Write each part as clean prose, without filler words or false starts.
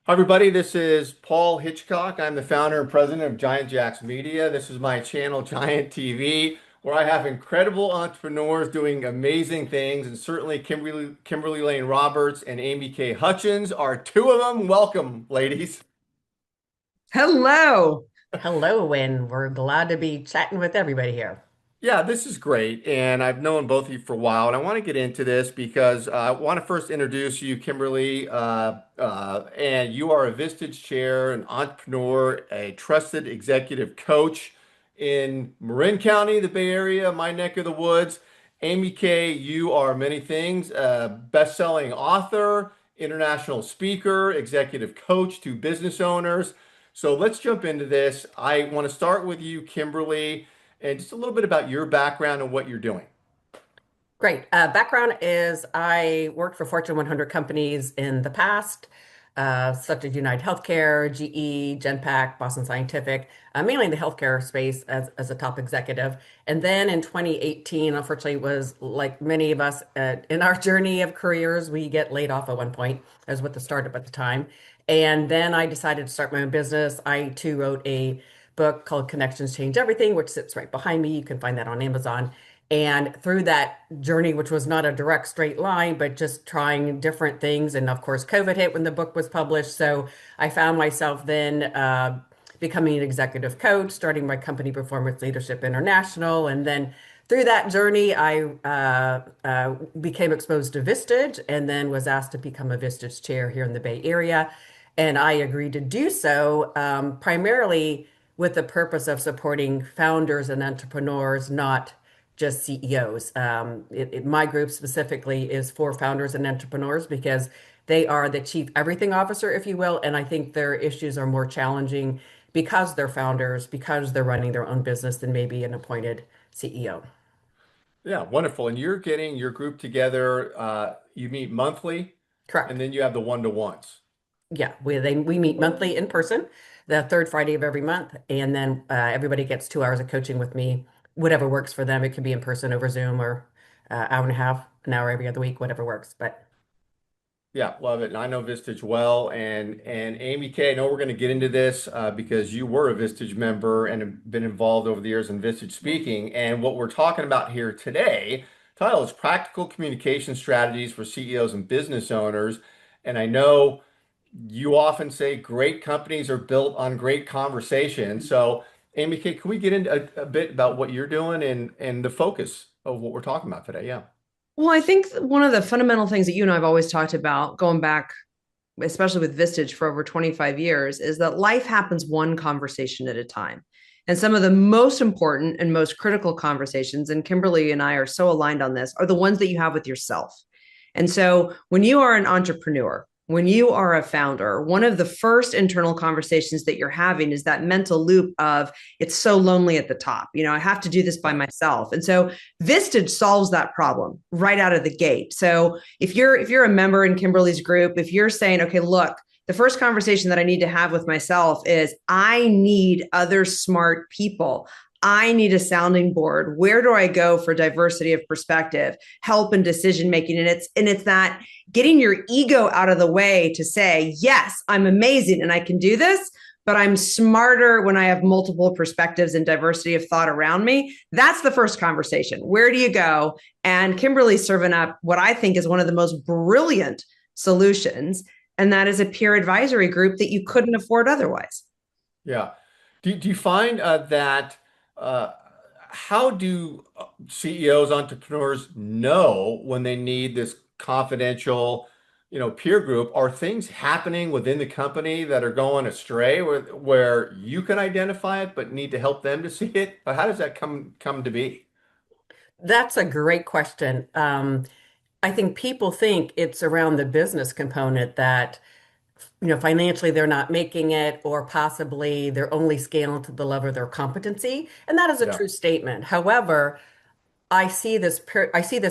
Hi, everybody. This is Paul Hitchcock. I'm the founder and president of Giant Jacks Media. This is my channel, Giant TV, where I have incredible entrepreneurs doing amazing things. And certainly Kimberly Layne Roberts and AmyK Hutchens are two of them. Welcome, ladies. Hello. Hello, and we're glad to be chatting with everybody here. Yeah, this is great. And I've known both of you for a while. And I want to get into this because I want to first introduce you, Kimberly. And you are a Vistage chair, an entrepreneur, a trusted executive coach in Marin County, the Bay Area, my neck of the woods. Amy K, you are many things, a best-selling author, international speaker, executive coach to business owners. So let's jump into this. I want to start with you, Kimberly, and just a little bit about your background and what you're doing. Great. Background is I worked for Fortune 100 companies in the past, such as United Healthcare, GE, Genpact, Boston Scientific, mainly in the healthcare space as a top executive. And then in 2018, unfortunately, was like many of us in our journey of careers, we get laid off at one point, as with the startup at the time. And then I decided to start my own business. I too wrote a book called Connections Change Everything, which sits right behind me. You can find that on Amazon. And through that journey, which was not a direct straight line, but just trying different things. And of course, COVID hit when the book was published. So I found myself then becoming an executive coach, starting my company Performance Leadership International. And then through that journey, I became exposed to Vistage and then was asked to become a Vistage chair here in the Bay Area. And I agreed to do so primarily with the purpose of supporting founders and entrepreneurs, not just CEOs. My group specifically is for founders and entrepreneurs because they are the chief everything officer, if you will. And I think their issues are more challenging because they're founders, because they're running their own business than maybe an appointed CEO. Yeah, wonderful. And you're getting your group together. You meet monthly, and Correct. then you have the one-to-ones. Yeah, we meet monthly in person, the third Friday of every month, and then everybody gets 2 hours of coaching with me, whatever works for them. It could be in person over Zoom or hour and a half, an hour every other week, whatever works. But Yeah, love it. And I know Vistage well. And Amy K, I know we're going to get into this because you were a Vistage member and have been involved over the years in Vistage speaking. And what we're talking about here today, title is Practical Communication Strategies for CEOs and Business Owners. And I know you often say great companies are built on great conversation. So, Amy K, can we get into a bit about what you're doing and the focus of what we're talking about today? Yeah. Well, I think one of the fundamental things that you and I have always talked about, going back, especially with Vistage for over 25 years, is that life happens one conversation at a time. And some of the most important and most critical conversations, and Kimberly and I are so aligned on this, are the ones that you have with yourself. And so when you are an entrepreneur, when you are a founder, one of the first internal conversations that you're having is that mental loop of it's so lonely at the top. I have to do this by Yeah. myself. And so Vistage solves that problem right out of the gate. So if you're a member in Kimberly's group, if you're saying, okay, look, the first conversation that I need to have with myself is I need other smart people. I need a sounding board. Where do I go for diversity of perspective, help and decision making? And it's that getting your ego out of the way to say, yes, I'm amazing and I can do this, but I'm smarter when I have multiple perspectives and diversity of thought around me. That's the first conversation. Where do you go? And Kimberly's serving up what I think is one of the most brilliant solutions, and that is a peer advisory group that you couldn't afford otherwise. Yeah. Do you find that uh, how do CEOs, entrepreneurs know when they need this confidential, peer group? Are things happening within the company that are going astray where you can identify it but need to help them to see it? How does that come to be? that's a great question. I think people think it's around the business component that, financially they're not making it, or possibly they're only scaling to the level of their competency. And that is a Yeah. true statement. However, I see this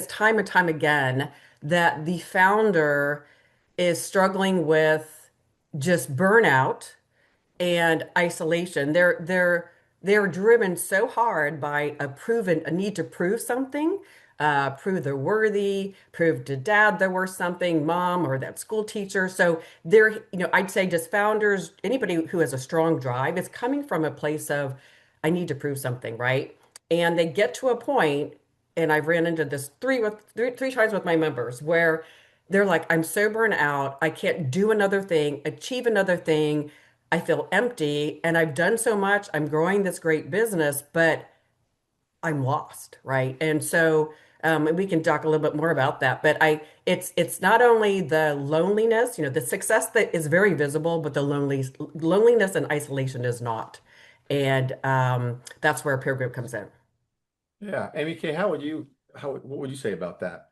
time and time again that the founder is struggling with just burnout and isolation. They're driven so hard by a need to prove something, prove they're worthy, prove to dad they're worth something, mom or that school teacher. So they're, I'd say just founders, anybody who has a strong drive, it's coming from a place of, I need to prove something, right? And they get to a point, and I've ran into this three times with my members where they're like, I'm so burnt out, I can't do another thing, achieve another thing. I feel empty and I've done so much. I'm growing this great business, but I'm lost, right? And so, and we can talk a little bit more about that. But it's not only the loneliness, the success that is very visible, but the loneliness and isolation is not. And that's where a peer group comes in. Yeah, AmyK, what would you say about that?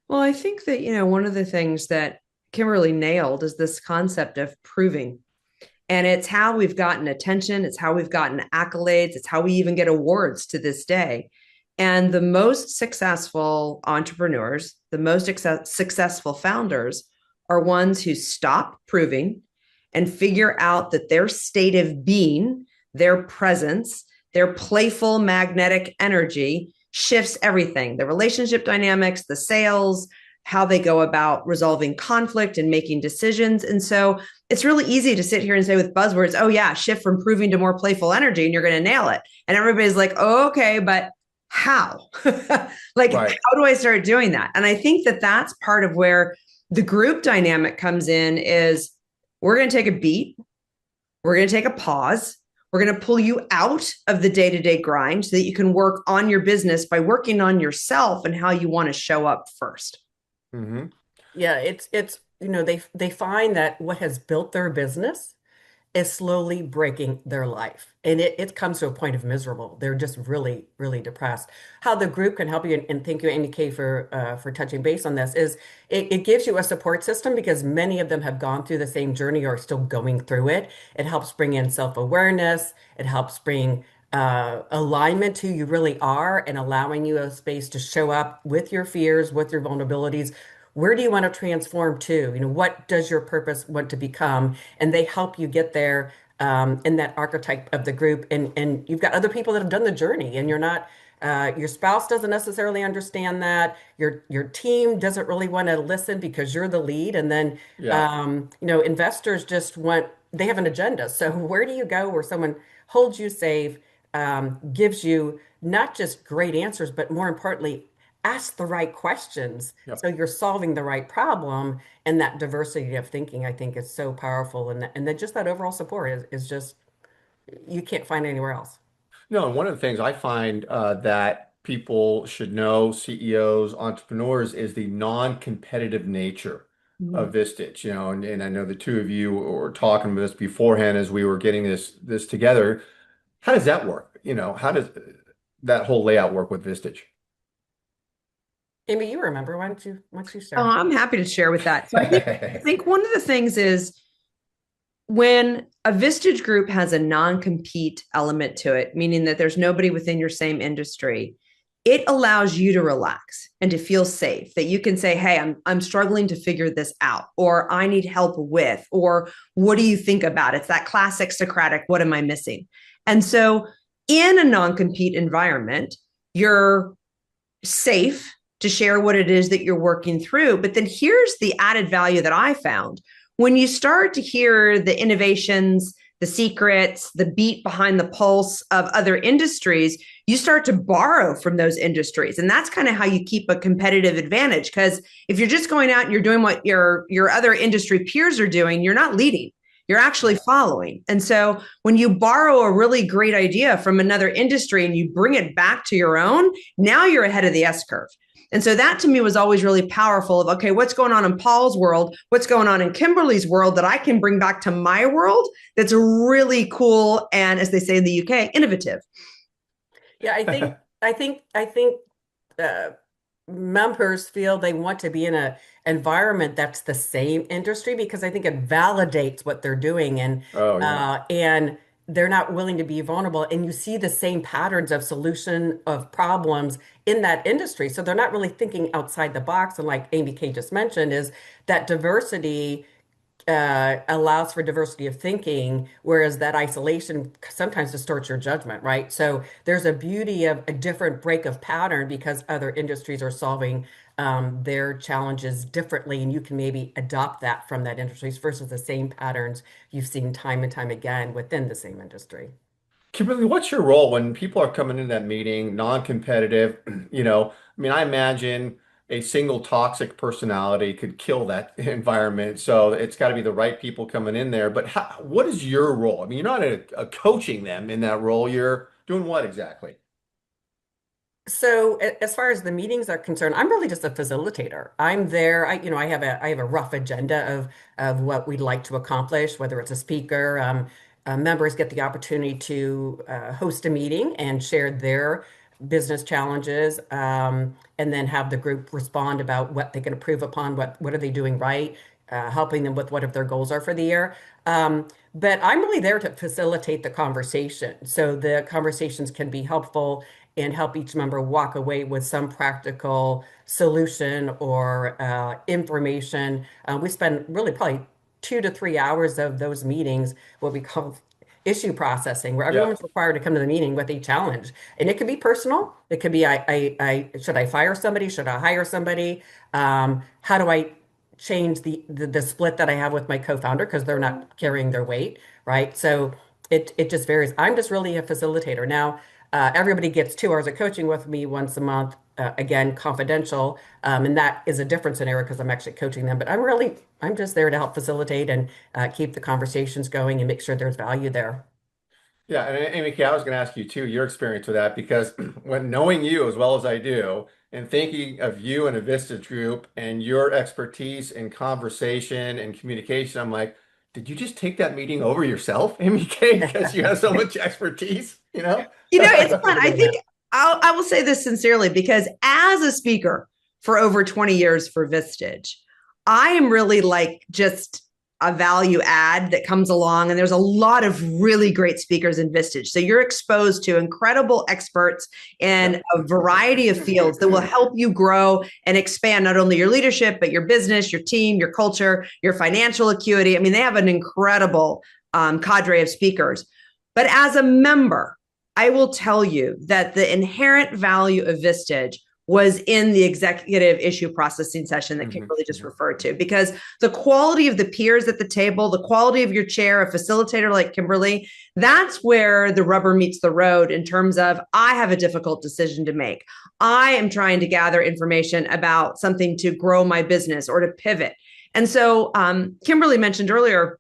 Well, I think that, one of the things that Kimberly nailed is this concept of proving. And it's how we've gotten attention, it's how we've gotten accolades, it's how we even get awards to this day. And the most successful entrepreneurs, the most successful founders are ones who stop proving and figure out that their state of being, their presence, their playful magnetic energy shifts everything, the relationship dynamics, the sales, how they go about resolving conflict and making decisions. And so it's really easy to sit here and say with buzzwords, oh, yeah, shift from proving to more playful energy, and you're going to nail it. And everybody's like, oh, okay, but how? Like, Right. how do I start doing that? And I think that that's part of where the group dynamic comes in is we're going to take a beat. We're going to take a pause. We're going to pull you out of the day-to-day grind so that you can work on your business by working on yourself and how you want to show up first. Hmm. Yeah, it's they find that what has built their business is slowly breaking their life. And it comes to a point of miserable. They're just really, really depressed. How the group can help you, and thank you, Amy Kay, for touching base on this, is it gives you a support system because many of them have gone through the same journey or are still going through it. It helps bring in self-awareness. It helps bring alignment to who you really are and allowing you a space to show up with your fears, with your vulnerabilities. Where do you want to transform to? What does your purpose want to become? And they help you get there in that archetype of the group. And you've got other people that have done the journey, and you're not. Your spouse doesn't necessarily understand that. Your team doesn't really want to listen because you're the lead. And then Yeah. investors just want they have an agenda. So where do you go where someone holds you safe, gives you not just great answers, but more importantly, ask the right questions Yep. so you're solving the right problem. And that diversity of thinking, I think, is so powerful. And then just that overall support is just you can't find anywhere else. No, and one of the things I find that people should know, CEOs, entrepreneurs, is the non-competitive nature Mhm. of Vistage. And I know the two of you were talking about this beforehand as we were getting this together. How does that work? How does that whole layout work with Vistage? Amy, you remember, why don't you Oh, start? I'm happy to share with that. So I think one of the things is when a Vistage group has a non-compete element to it, meaning that there's nobody within your same industry, it allows you to relax and to feel safe that you can say, hey, I'm struggling to figure this out, or I need help with, or what do you think about it? It's that classic Socratic, what am I missing? And so in a non-compete environment, you're safe to share what it is that you're working through. But then here's the added value that I found. When you start to hear the innovations, the secrets, the beat behind the pulse of other industries, you start to borrow from those industries. And that's kind of how you keep a competitive advantage. Because if you're just going out and you're doing what your other industry peers are doing, you're not leading. You're actually following. And so when you borrow a really great idea from another industry and you bring it back to your own, now you're ahead of the S curve. And so that to me was always really powerful of, okay, what's going on in Paul's world? What's going on in Kimberly's world that I can bring back to my world that's really cool and, as they say in the UK, innovative. Yeah, I think uh, members feel they want to be in a environment that's the same industry because I think it validates what they're doing Oh, yeah. and they're not willing to be vulnerable. And you see the same patterns of solution of problems in that industry. So they're not really thinking outside the box. And like Amy Kay just mentioned, is that diversity allows for diversity of thinking, whereas that isolation sometimes distorts your judgment, right? So there's a beauty of a different break of pattern because other industries are solving their challenges differently, and you can maybe adopt that from that industry versus the same patterns you've seen time and time again within the same industry. Kimberly, what's your role when people are coming in that meeting, non-competitive? I mean, I imagine a single toxic personality could kill that environment. So it's got to be the right people coming in there. But what is your role? I mean, you're not coaching them in that role. You're doing what exactly? So as far as the meetings are concerned, I'm really just a facilitator. I'm there. I have a rough agenda of what we'd like to accomplish, whether it's a speaker. Members get the opportunity to host a meeting and share their business challenges, and then have the group respond about what they can improve upon, what are they doing right, helping them with what their goals are for the year. But I'm really there to facilitate the conversation, so the conversations can be helpful and help each member walk away with some practical solution or information. We spend really probably 2 to 3 hours of those meetings, what we call issue processing, where Yeah. everyone's required to come to the meeting with a challenge. And it could be personal. It could be, should I fire somebody? Should I hire somebody? How do I change the split that I have with my co-founder because they're not carrying their weight, right? So it just varies. I'm just really a facilitator. Now, everybody gets 2 hours of coaching with me once a month, again, confidential. And that is a different scenario because I'm actually coaching them. But I'm just there to help facilitate and keep the conversations going and make sure there's value there. Yeah, and Amy Kay, I was going to ask you too, your experience with that, because when knowing you as well as I do, and thinking of you and a Vistage Group and your expertise in conversation and communication, I'm like, did you just take that meeting over yourself, Amy Kay, because you have so much expertise, you know? It's fun. I think I will say this sincerely because as a speaker for over 20 years for Vistage, I am really like just a value add that comes along. And there's a lot of really great speakers in Vistage. So you're exposed to incredible experts in Yep. a variety of fields that will help you grow and expand not only your leadership, but your business, your team, your culture, your financial acuity. I mean, they have an incredible cadre of speakers. But as a member, I will tell you that the inherent value of Vistage was in the executive issue processing session that Kimberly just referred to, because the quality of the peers at the table, the quality of your chair, a facilitator like Kimberly, that's where the rubber meets the road in terms of I have a difficult decision to make. I am trying to gather information about something to grow my business or to pivot. And so Kimberly mentioned earlier,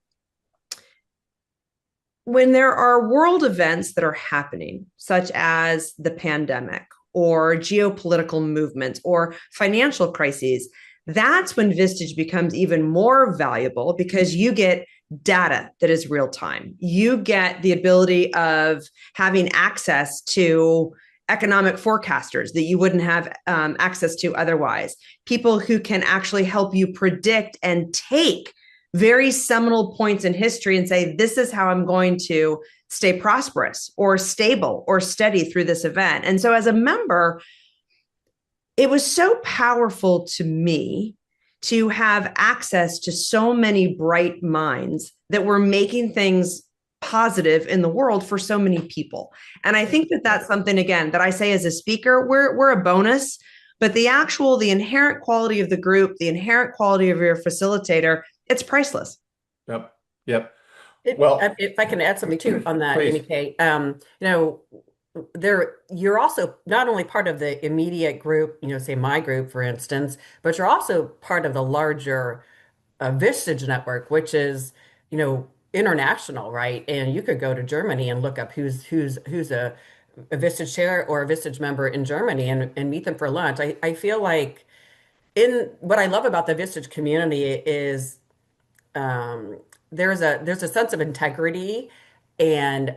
when there are world events that are happening, such as the pandemic or geopolitical movements or financial crises, that's when Vistage becomes even more valuable because you get data that is real time. You get the ability of having access to economic forecasters that you wouldn't have access to otherwise, people who can actually help you predict and take very seminal points in history and say, this is how I'm going to stay prosperous or stable or steady through this event. And so as a member, it was so powerful to me to have access to so many bright minds that were making things positive in the world for so many people. And I think that that's something, again, that I say as a speaker, we're a bonus, but the inherent quality of the group, the inherent quality of your facilitator, it's priceless. Yep. Yep. Well, If I can add something too on that, please. AmyK, you're also not only part of the immediate group, say my group, for instance, but you're also part of the larger Vistage network, which is, international, right? And you could go to Germany and look up who's a Vistage chair or a Vistage member in Germany and meet them for lunch. I feel like in what I love about the Vistage community is um, there's a sense of integrity and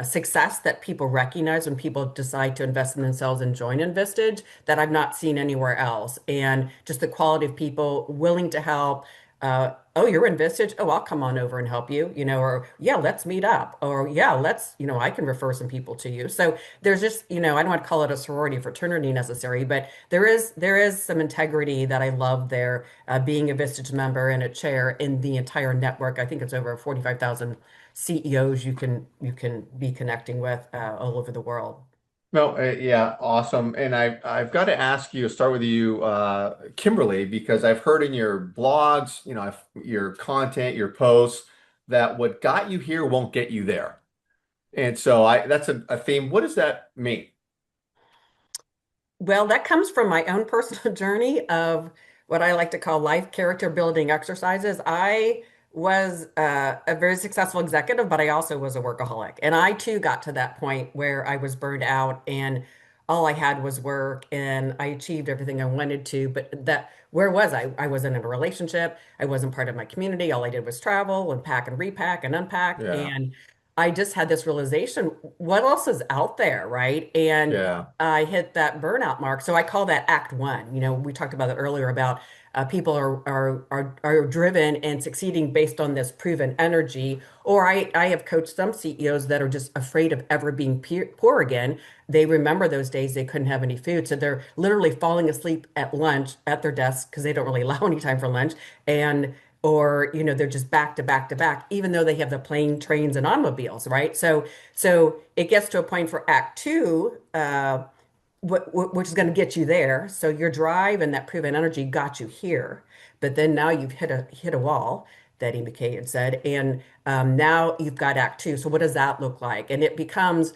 success that people recognize when people decide to invest in themselves and join in Vistage that I've not seen anywhere else. And just the quality of people willing to help, Oh, you're in Vistage? Oh, I'll come on over and help you, or yeah, let's meet up. Or yeah, I can refer some people to you. So there's just, I don't want to call it a sorority fraternity necessary, but there is some integrity that I love there, being a Vistage member and a chair in the entire network. I think it's over 45,000 CEOs you can be connecting with all over the world. No, yeah, awesome. And I've got to ask you, start with you, Kimberly, because I've heard in your blogs, your content, your posts, that what got you here won't get you there. And so that's a theme. What does that mean? Well, that comes from my own personal journey of what I like to call life character building exercises. I was a very successful executive, but I also was a workaholic. And I too got to that point where I was burned out and all I had was work and I achieved everything I wanted to. But where was I? I wasn't in a relationship. I wasn't part of my community. All I did was travel and pack and repack and unpack. Yeah, And I just had this realization, what else is out there, right? And yeah, I hit that burnout mark. So I call that Act One. We talked about it earlier about people are driven and succeeding based on this proven energy. Or I have coached some CEOs that are just afraid of ever being poor again. They remember those days they couldn't have any food, so they're literally falling asleep at lunch at their desk because they don't really allow any time for lunch, and or they're just back to back to back, even though they have the plane, trains, and automobiles, right? So it gets to a point for Act Two, which is going to get you there. So your drive and that proven energy got you here, but then now you've hit a wall that AmyK had said, and now you've got Act Two. So what does that look like? And it becomes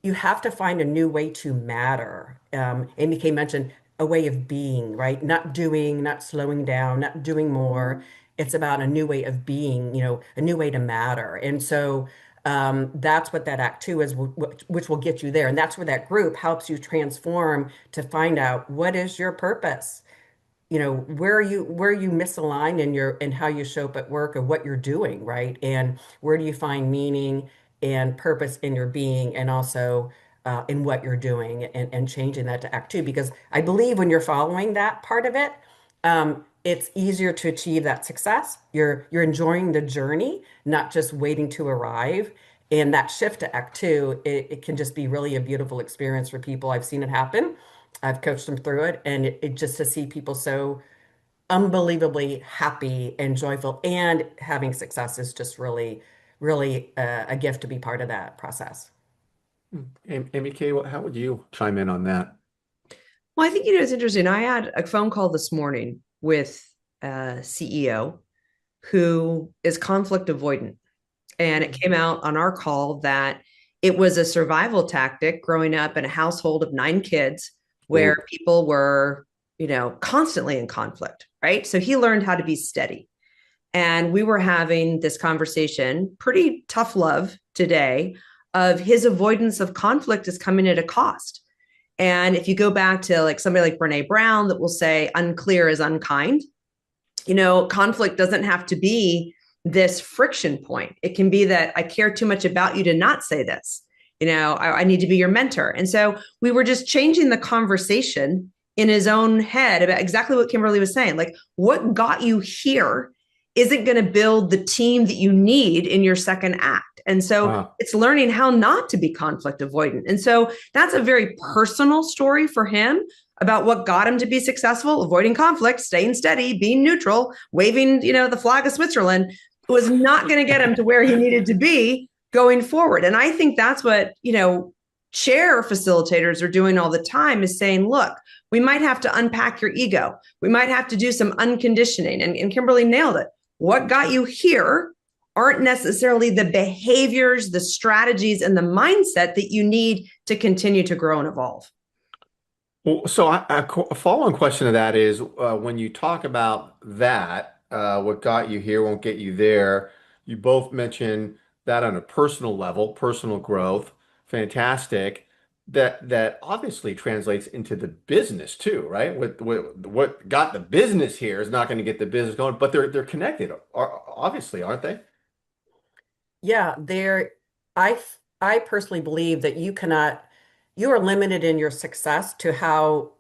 you have to find a new way to matter. AmyK mentioned a way of being, right? Not doing, not slowing down, not doing more. It's about a new way of being, a new way to matter. And so that's what that Act Two is, which will get you there. And that's where that group helps you transform to find out what is your purpose, where you misalign in your and how you show up at work or what you're doing, right? And where do you find meaning and purpose in your being and also in what you're doing and changing that to Act Two. Because I believe when you're following that part of it, it's easier to achieve that success. You're enjoying the journey, not just waiting to arrive. And that shift to Act Two, it can just be really a beautiful experience for people. I've seen it happen. I've coached them through it, and it just to see people so unbelievably happy and joyful and having success is just really, really a gift to be part of that process. AmyK, how would you chime in on that? Well, I think it's interesting. I had a phone call this morning with a CEO who is conflict avoidant. And it came out on our call that it was a survival tactic growing up in a household of 9 kids where Ooh, people were, constantly in conflict, right? So he learned how to be steady. And we were having this conversation, pretty tough love today, of his avoidance of conflict is coming at a cost. And if you go back to like somebody like Brene Brown that will say unclear is unkind, conflict doesn't have to be this friction point. It can be that I care too much about you to not say this. I need to be your mentor. And so we were just changing the conversation in his own head about exactly what Kimberly was saying. Like, what got you here isn't going to build the team that you need in your second act. And so wow. it's learning how not to be conflict avoidant. And so that's a very personal story for him about what got him to be successful, avoiding conflict, staying steady, being neutral, waving, the flag of Switzerland was not going to get him to where he needed to be going forward. And I think that's what, chair facilitators are doing all the time is saying, look, we might have to unpack your ego. We might have to do some unconditioning. And Kimberly nailed it. What got you here aren't necessarily the behaviors, the strategies, and the mindset that you need to continue to grow and evolve. Well, so a follow-on question to that is when you talk about that, what got you here won't get you there. You both mentioned that on a personal level, personal growth, fantastic. That obviously translates into the business too, right? What got the business here is not going to get the business going, but they're connected, obviously, aren't they? Yeah, I personally believe that you are limited in your success to how,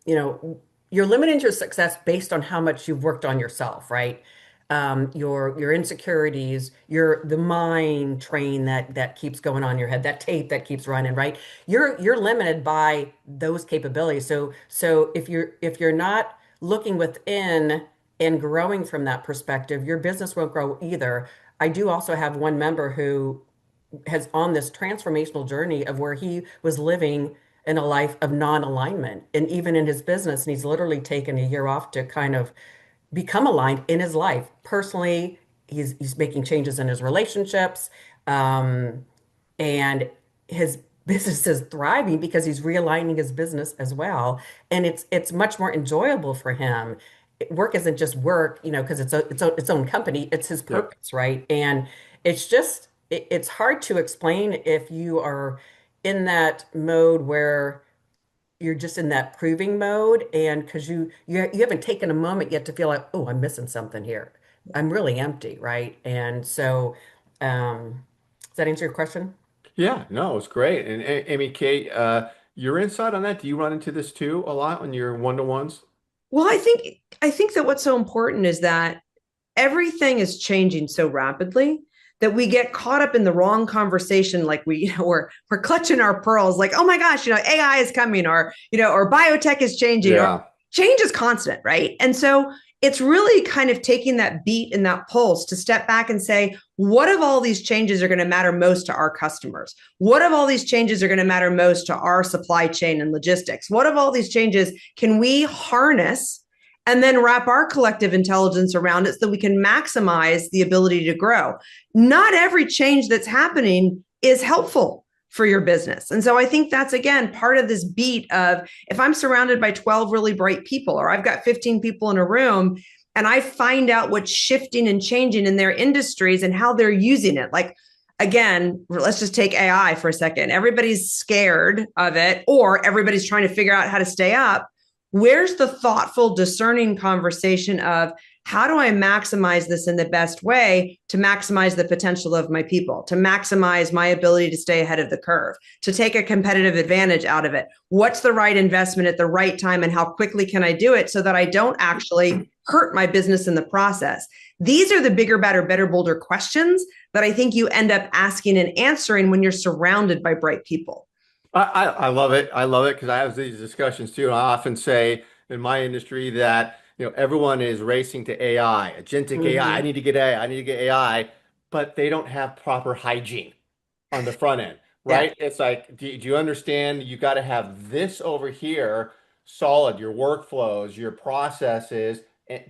you know, you're limiting your success based on how much you've worked on yourself, right? Your insecurities, your the mind train that keeps going on in your head, that tape that keeps running, right? You're limited by those capabilities. So if you're not looking within and growing from that perspective, your business won't grow either. I do also have one member who has on this transformational journey of where he was living in a life of non-alignment and even in his business, and he's literally taken a year off to kind of become aligned in his life personally. He's making changes in his relationships, um, and his business is thriving because he's realigning his business as well, and it's much more enjoyable for him. Work isn't just work, because its own company. It's his Yep. purpose, right? And it's hard to explain if you are in that mode where you're just in that proving mode, and because you haven't taken a moment yet to feel like, oh, I'm missing something here. I'm really empty, right? And so, does that answer your question? Yeah, no, it's great. And Amy Kate, your insight on that, do you run into this too a lot on your one-to-ones? Well, I think that what's so important is that everything is changing so rapidly that we get caught up in the wrong conversation. Like we're clutching our pearls, like, oh my gosh, AI is coming, or or biotech is changing, or Yeah. change is constant, right? And so it's really kind of taking that beat and that pulse to step back and say, what of all these changes are going to matter most to our customers? What of all these changes are going to matter most to our supply chain and logistics? What of all these changes can we harness and then wrap our collective intelligence around it so that we can maximize the ability to grow? Not every change that's happening is helpful for your business. And so I think that's, again, part of this beat of, if I'm surrounded by 12 really bright people, or I've got 15 people in a room, and I find out what's shifting and changing in their industries and how they're using it. Like, again, let's just take AI for a second. Everybody's scared of it, or everybody's trying to figure out how to stay up. Where's the thoughtful, discerning conversation of, how do I maximize this in the best way to maximize the potential of my people, to maximize my ability to stay ahead of the curve, to take a competitive advantage out of it? What's the right investment at the right time, and how quickly can I do it so that I don't actually hurt my business in the process? These are the bigger, better, bolder questions that I think you end up asking and answering when you're surrounded by bright people. I love it. I love it because I have these discussions too. And I often say in my industry that, everyone is racing to AI, agentic AI. I Hmm. need to get AI. I need to get AI, but they don't have proper hygiene on the front end, Yeah. right? It's like, do you understand? You got to have this over here solid, your workflows, your processes,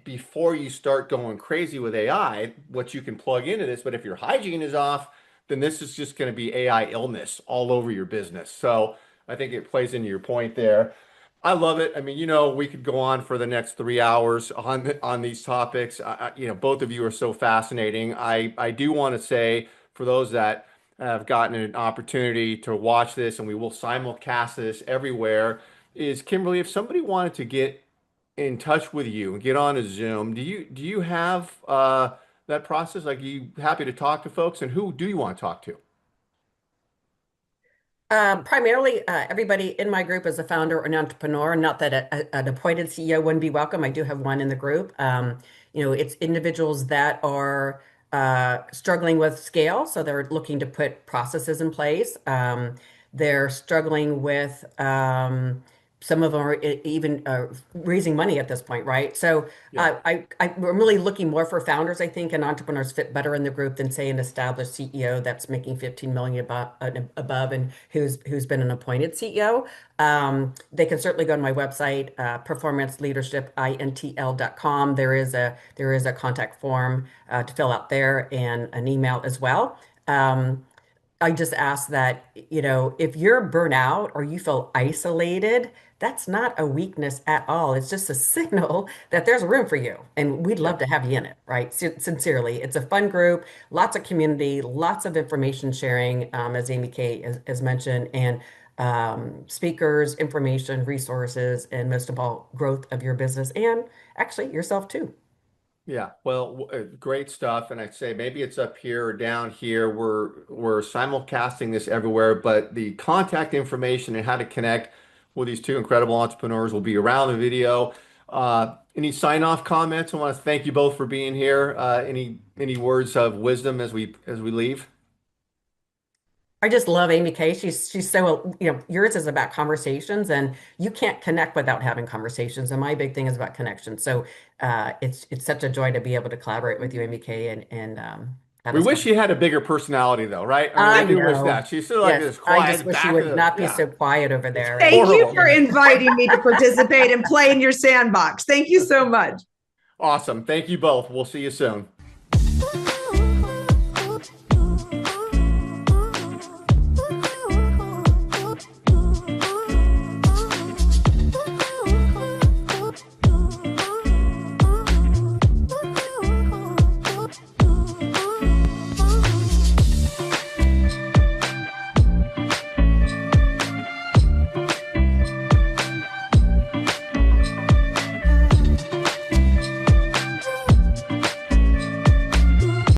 before you start going crazy with AI, what you can plug into this. But if your hygiene is off, then this is just going to be AI illness all over your business. So I think it plays into your point there. I love it. I mean, we could go on for the next 3 hours on these topics. Both of you are so fascinating. I do want to say, for those that have gotten an opportunity to watch this, and we will simulcast this everywhere, is Kimberly, if somebody wanted to get in touch with you and get on a Zoom, do you have that process? Like, you happy to talk to folks, and who do you want to talk to? Primarily, everybody in my group is a founder or an entrepreneur. Not that an appointed CEO wouldn't be welcome. I do have one in the group. It's individuals that are struggling with scale, so they're looking to put processes in place. They're struggling with some of them are even raising money at this point, right? So Yeah. I'm really looking more for founders. I think and entrepreneurs fit better in the group than, say, an established CEO that's making 15 million above and who's been an appointed CEO. They can certainly go to my website, performanceleadershipintl.com. There is a contact form to fill out there, and an email as well. I just ask that, if you're burnout or you feel isolated, that's not a weakness at all. It's just a signal that there's room for you, and we'd love Yeah. to have you in it, right? Sincerely, it's a fun group, lots of community, lots of information sharing, as Amy Kay has mentioned, and speakers, information, resources, and most of all, growth of your business and actually yourself too. Yeah, well, great stuff. And I'd say maybe it's up here or down here. We're simulcasting this everywhere, but the contact information and how to connect with these two incredible entrepreneurs will be around the video. Any sign-off comments? I want to thank you both for being here. Any words of wisdom as we leave? I just love Amy Kay. She's so, yours is about conversations and you can't connect without having conversations. And my big thing is about connection. So it's such a joy to be able to collaborate with you, Amy Kay, and have We this wish she conversation. had a bigger personality, though, right? I mean, I I do wish know. that. She's sort of like Yes, this I just quiet wish you back of would the, not be yeah. so quiet over It's there. Thank you horrible. for inviting me to participate and play in your sandbox. Thank you so much. Awesome. Thank you both. We'll see you soon.